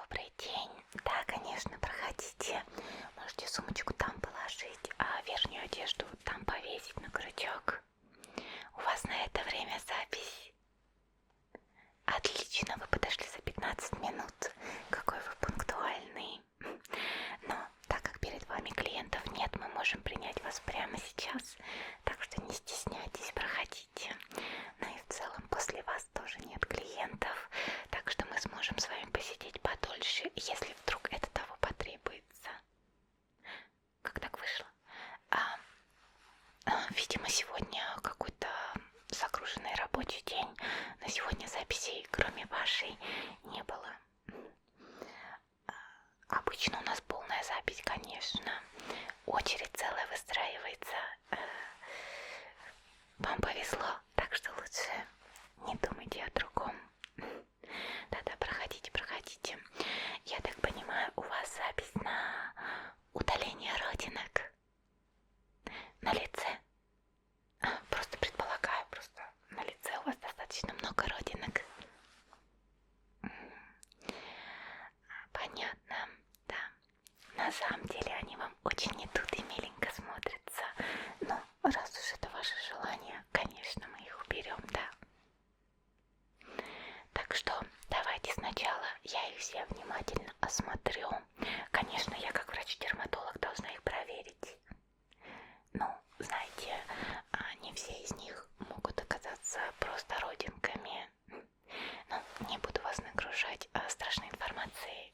Добрый день. Да, конечно, проходите. Можете сумочку там положить, а верхнюю одежду там повесить на крючок. У вас на это время запись. Отлично, вы подошли за 15 минут. Какой вы пунктуальный. Но так как перед вами клиентов нет, мы можем принять вас прямо сейчас. Так что не стесняйтесь, проходите. Ну и в целом после вас тоже нет клиентов. Так что мы сможем с вами посидеть подольше, если вдруг это того потребуется. Как так вышло? Видимо, сегодня какой-то загруженный рабочий день. На сегодня записей, кроме вашей, не было. Обычно у нас полная запись, конечно. Очередь целая выстраивается. Вам повезло, так что лучше не думайте о другом. Да-да, проходите, проходите. Я так понимаю, у вас запись на удаление родинок на лице. Просто предполагаю, просто на лице у вас достаточно много родинок. Понятно, да. На самом деле они вам очень идут и миленько смотрятся. Но раз уж это ваше желание, конечно, мы их уберем, да. Так что давайте сначала я их все внимательно осмотрю. Конечно, я как врач-дерматолог должна их проверить. Ну, знаете, не все из них могут оказаться просто родинками. Ну, не буду вас нагружать страшной информацией.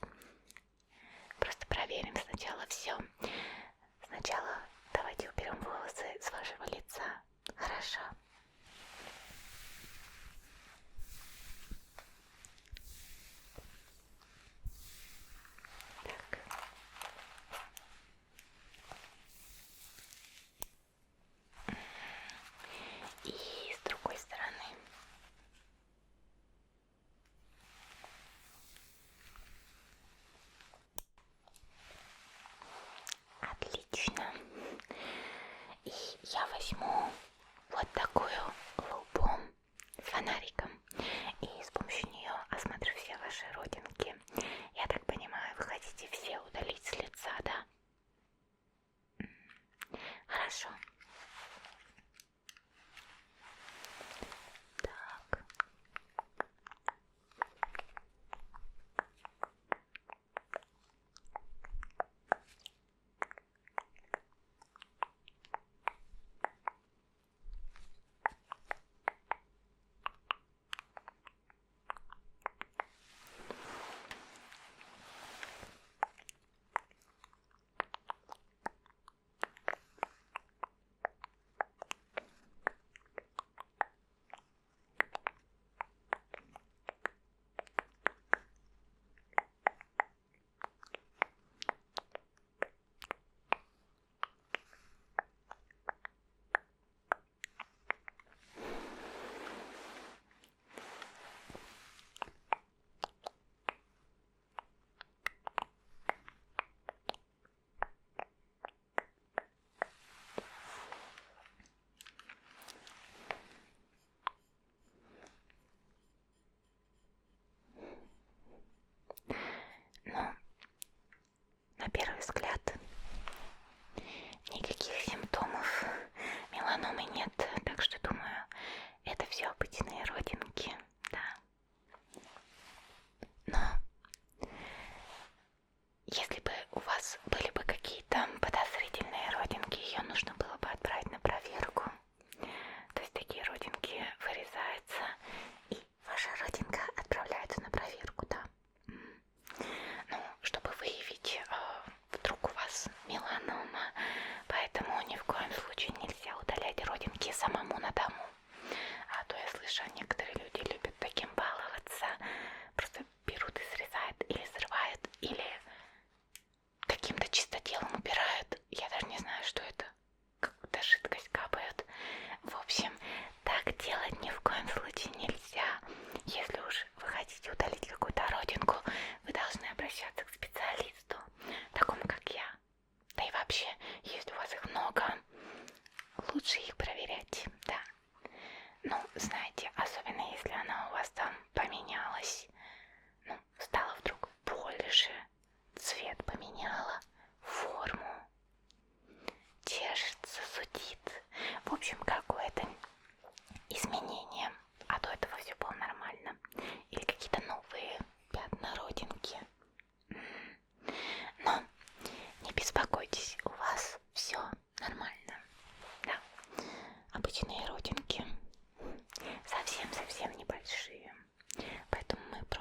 Просто проверим сначала все. Сначала давайте уберем волосы с вашего лица. Хорошо. Так.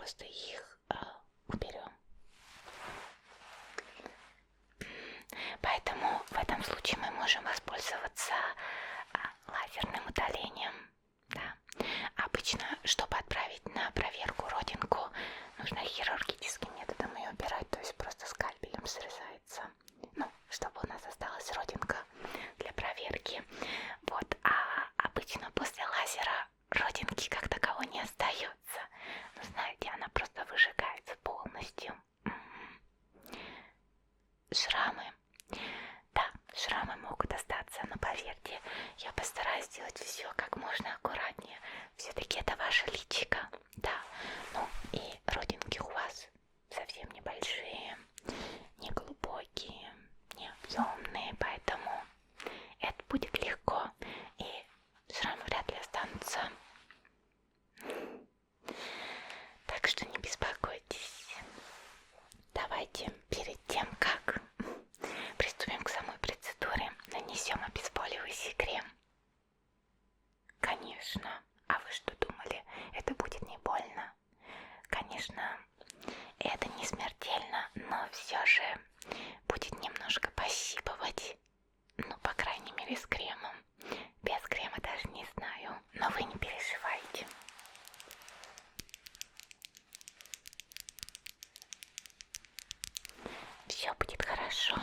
просто их уберем. Поэтому в этом случае мы можем воспользоваться лазерным удалением. Да. Обычно, чтобы отправить на проверку родинку, нужно хирургическим методом ее убирать, то есть просто скальпелем срезается. Ну, чтобы у нас осталась родинка для проверки. Вот, а обычно после лазера родинки как таковой не остается. Но знаете, она просто выжигается полностью. Шрамы. Да, шрамы могут остаться, но поверьте, я постараюсь сделать все как можно аккуратнее. Все-таки это ваше личико. Да, ну и родинки у вас совсем небольшие, не глубокие, не объемные, поэтому это будет легко, и шрамы вряд ли останутся. Так что не беспокойтесь. Давайте перед тем, как приступим к самой процедуре, нанесем обезболивающий крем. Конечно. А вы что думали? Это будет не больно? Конечно, это не смертельно, но все же будет немножко пощипывать. Ну, по крайней мере, с кремом. Без крема даже не знаю. Но вы не переживайте. Все будет хорошо.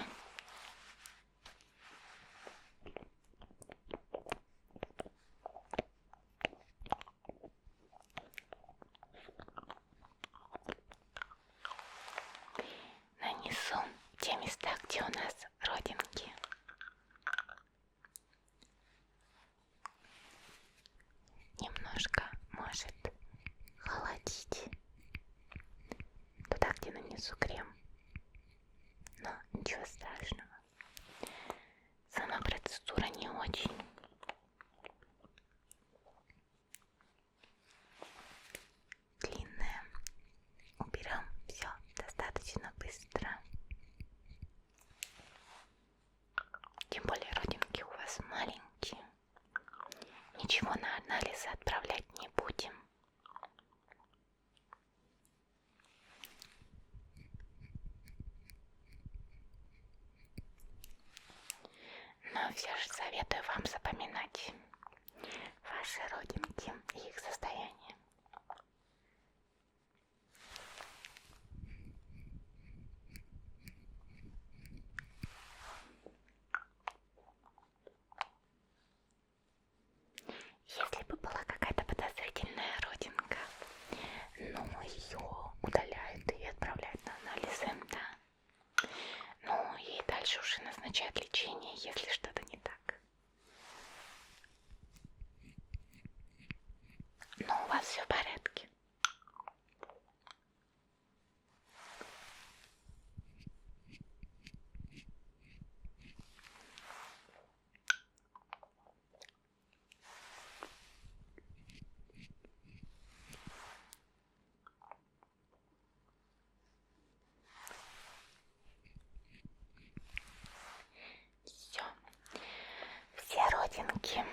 Нанесу те места, где у нас родинки. Немножко может холодить туда, где нанесу крем. Но ничего страшного. Сама процедура не очень длинная. Уберем все достаточно быстро. Тем более родинки у вас маленькие. Ничего на анализы отправлять не будем. Но все же советую вам запоминать ваши родинки и их состояние. Если бы была какая-то подозрительная родинка, ну ее удаляют и отправляют на анализы, да. Ну и дальше уже назначают лечение, если что-то не так. Но у вас все в порядке. Все. Все родинки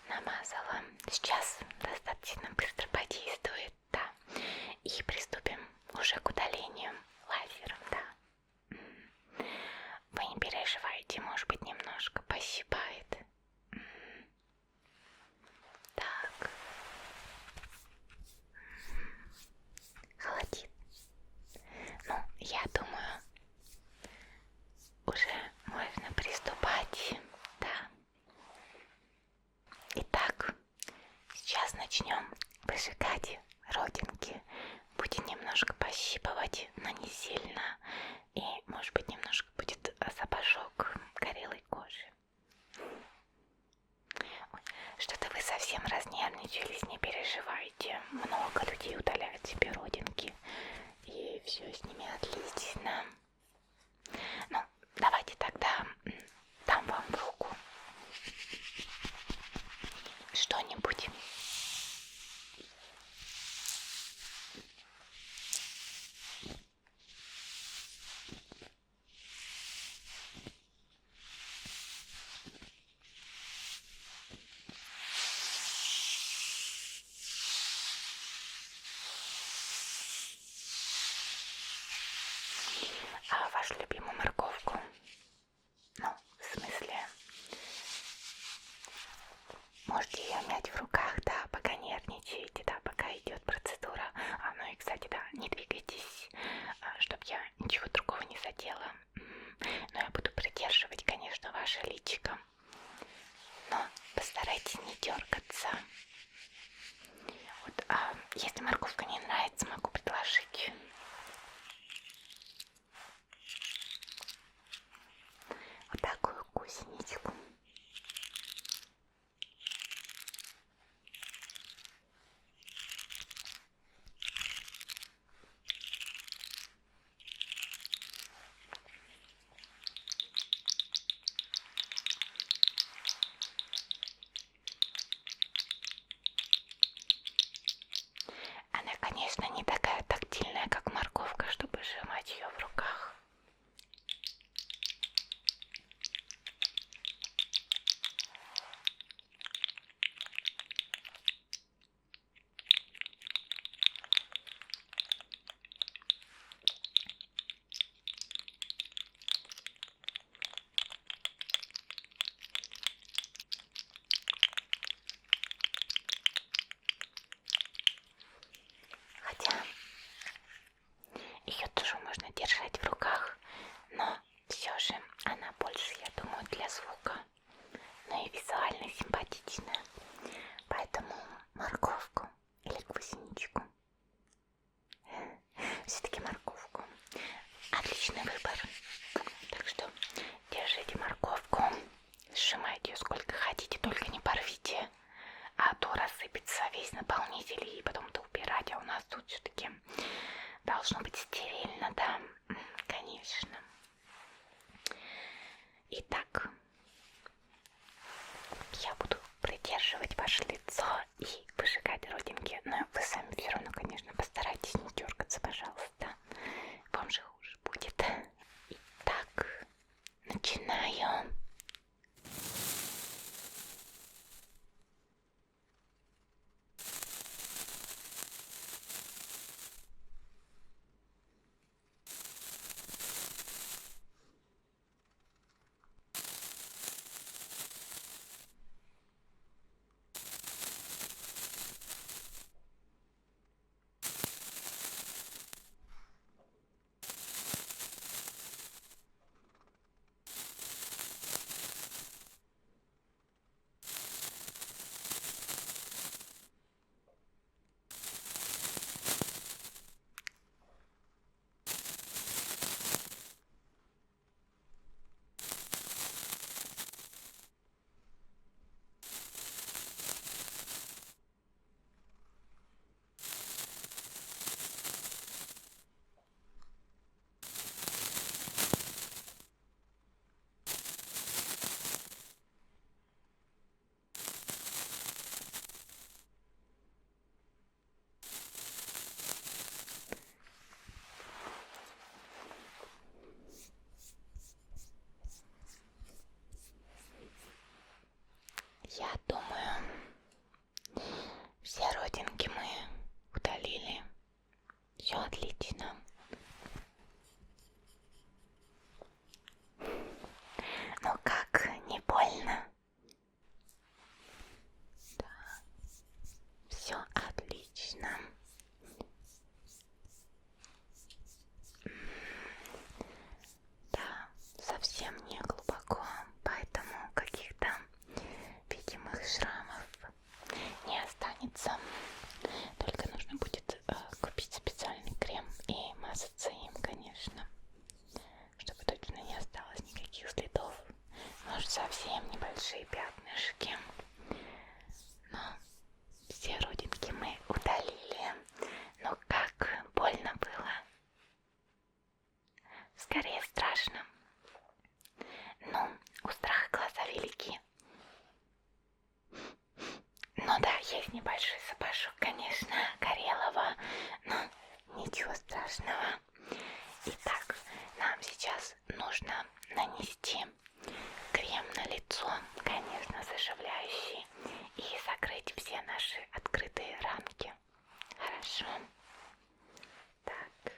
намазала. Сейчас достаточно быстро подействует, да. И приступим уже к удалению лазером, да. Вы не переживайте, может быть, немножко пощипает. Так. Холодит. Ну, я думаю, уже можно приступать, да. Итак, сейчас начнем выжигать родинки. Будет немножко пощипывать, но не сильно. И, может быть, немножко будет запашок горелой кожи. Что-то вы совсем разнервничались, не переживайте. Много людей удаляют себе родинки. И все с ними отлично. Ну, давайте тогда дам вам в руку что-нибудь. вашу любимую морковку. Ну, в смысле, можете ее мять в руках, да, пока нервничаете, да, пока идет процедура. Ну и, кстати, да, не двигайтесь, чтобы я ничего другого не задела. Но я буду придерживать, конечно, ваше личико. Но постарайтесь не дергаться. Вот, если морковка не нравится, могу предложить вот такую гусеничку. Она, конечно, не такая тактильная, как морковка, чтобы сжимать ее в руках. Хотя ее тоже можно держать в руках, но все же она больше, я думаю, для звука, но и визуально симпатичная. Поэтому морковку или гусеничку. Все-таки морковку. Отличный выбор. Так что держите морковку, сжимайте ее сколько хотите, только не порвите. А то рассыпется весь наполнитель и потом-то убирать. А у нас тут все-таки должно быть стерильно, да, конечно. Итак, я буду придерживать ваше лицо и выжигать родинки. Но вы сами все равно, конечно, постарайтесь не дергаться, пожалуйста. Вам же хуже будет. Итак, начинаю. Я думаю, все родинки мы удалили. Все отлично. Ну как, не больно? Да, все отлично. Да, совсем не глубоко, поэтому каких-то видимых шрамов не останется. Только нужно будет купить специальный крем и мазаться им, конечно, чтобы точно не осталось никаких следов. Может, совсем небольшие пятнышки. Но все родинки мы удалили. Но как больно было? Скорее страшно. Ну, у страха глаза велики. Ну да, есть небольшой запашок, конечно, горелого, но ничего страшного. Итак, нам сейчас нужно нанести крем на лицо, конечно, заживляющий, и закрыть все наши открытые ранки. Хорошо. Так.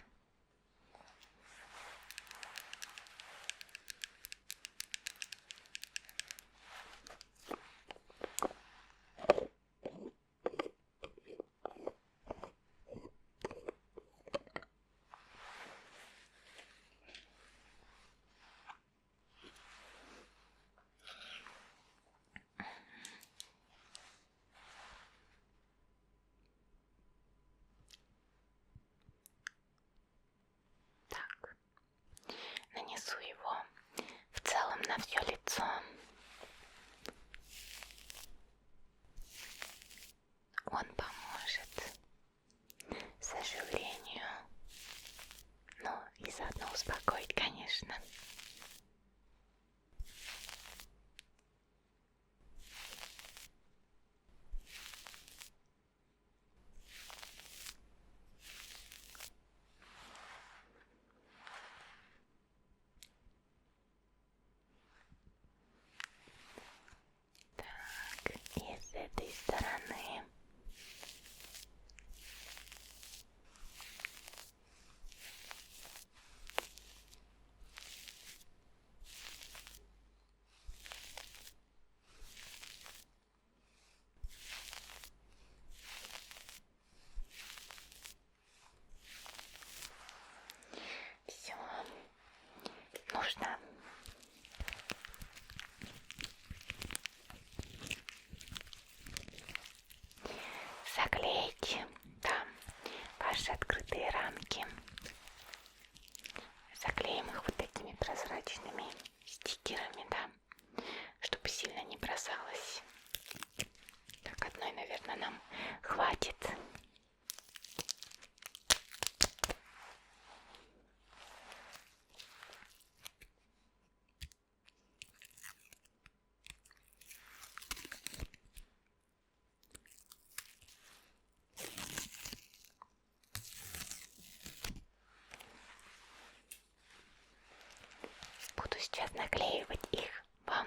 сейчас наклеивать их вам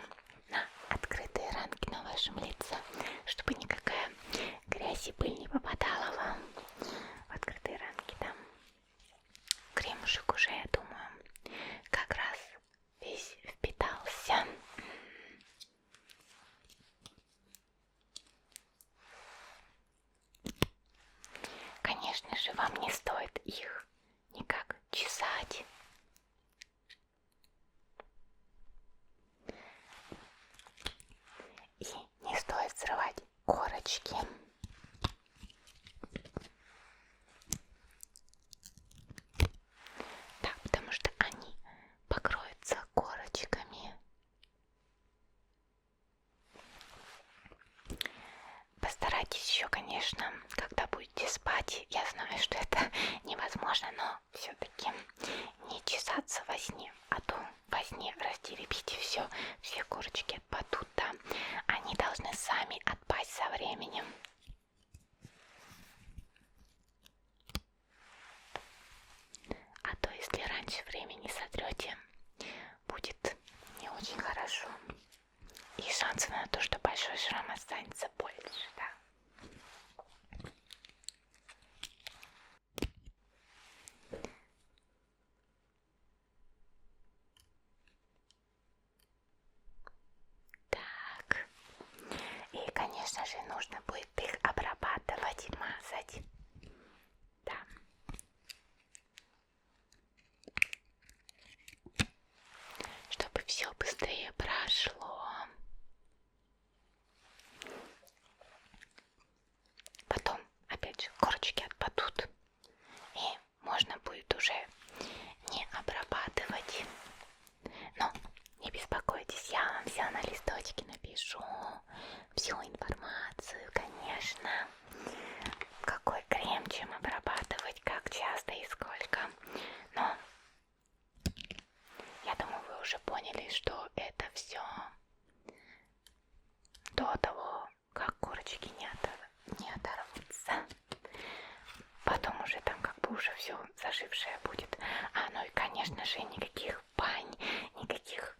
на открытые ранки на вашем лице, чтобы никакая грязь и пыль не попадала вам в открытые ранки. Да. Кремушек уже, я думаю, как раз весь впитался. Конечно же, вам не стоит их никак чесать. И не стоит срывать корочки. Да, потому что они покроются корочками. Постарайтесь еще, конечно, когда будете спать. Я знаю, что это невозможно, но все-таки не чесаться во сне, а то во сне растеребите все корочки отпадут, да. Они должны сами отпасть со временем. А то, если раньше времени сотрете, будет не очень хорошо. И шансы на то, что большой шрам останется, больше, да. Так. И, конечно же, нужно будет их обрабатывать и мазать. Да. Чтобы все быстрее прошло. Потом, опять же, корочки отпадут. И можно будет уже не обрабатывать. Но не беспокойтесь, я вам все на листочке напишу. Всю информацию, конечно. Какой крем, чем обрабатывать, как часто и сколько. Но я думаю, вы уже поняли, что это все до того, как корочки не оторвутся. Потом уже там как бы уже все зажившее будет. Ну и конечно же никаких бань, никаких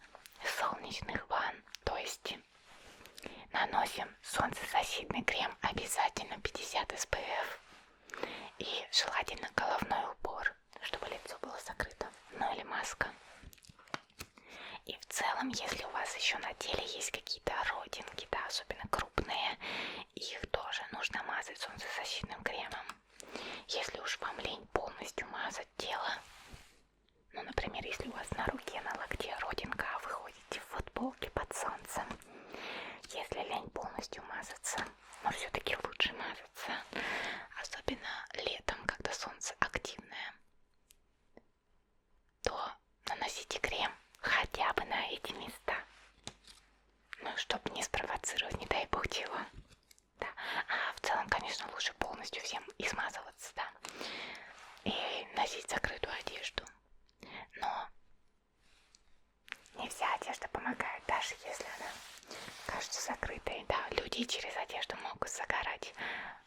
солнечных ванн. То есть наносим солнцезащитный крем обязательно 50 SPF. И желательно головной убор, чтобы лицо было закрыто. Ну или маска. И в целом, если у вас еще на теле есть какие-то родинки, да, особенно крупные, их тоже нужно мазать солнцезащитным кремом. Если уж вам лень полностью мазать тело, ну, например, если у вас на руке, на локте родинка, а вы ходите в футболке под солнцем, если лень полностью мазаться, но все-таки лучше мазаться, особенно летом, когда солнце активное, то наносите крем хотя бы на эти места, ну, чтобы не спровоцировать, не дай бог чего. Да. А в целом, конечно, лучше полностью всем измазываться, да, и носить закрытую одежду. Но не вся одежда помогает, даже если она кажется закрытой. Да, люди через одежду могут загорать,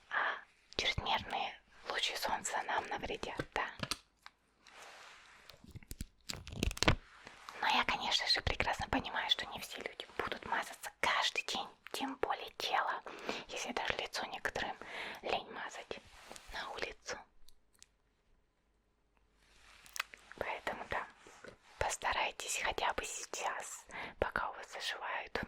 а чрезмерные лучи солнца нам навредят, да. Но я, конечно же, прекрасно понимаю, что не все люди будут мазаться каждый день, тем более тело, если даже лицо некоторым лень мазать на улицу. Поэтому, да, постарайтесь хотя бы сейчас, пока у вас заживают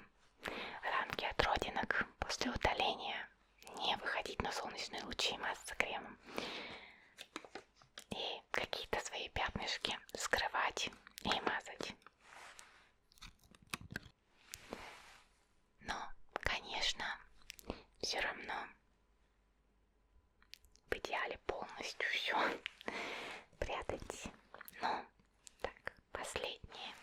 ранки от родинок, после удаления не выходить на солнечные лучи и мазаться кремом. И какие-то свои пятнышки скрывать и мазать. Но, конечно, все равно в идеале полностью все прятать. Ну, так, последнее.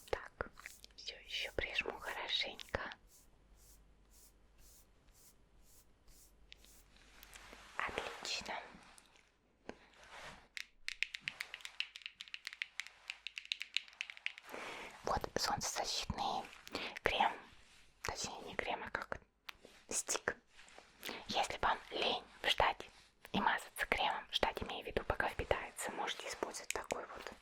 Так, все еще прижму хорошенько. Отлично. Вот солнцезащитный крем, точнее не крем, а как стик. Если вам лень ждать и мазаться кремом, ждать имею в виду, пока впитается, можете использовать такой вот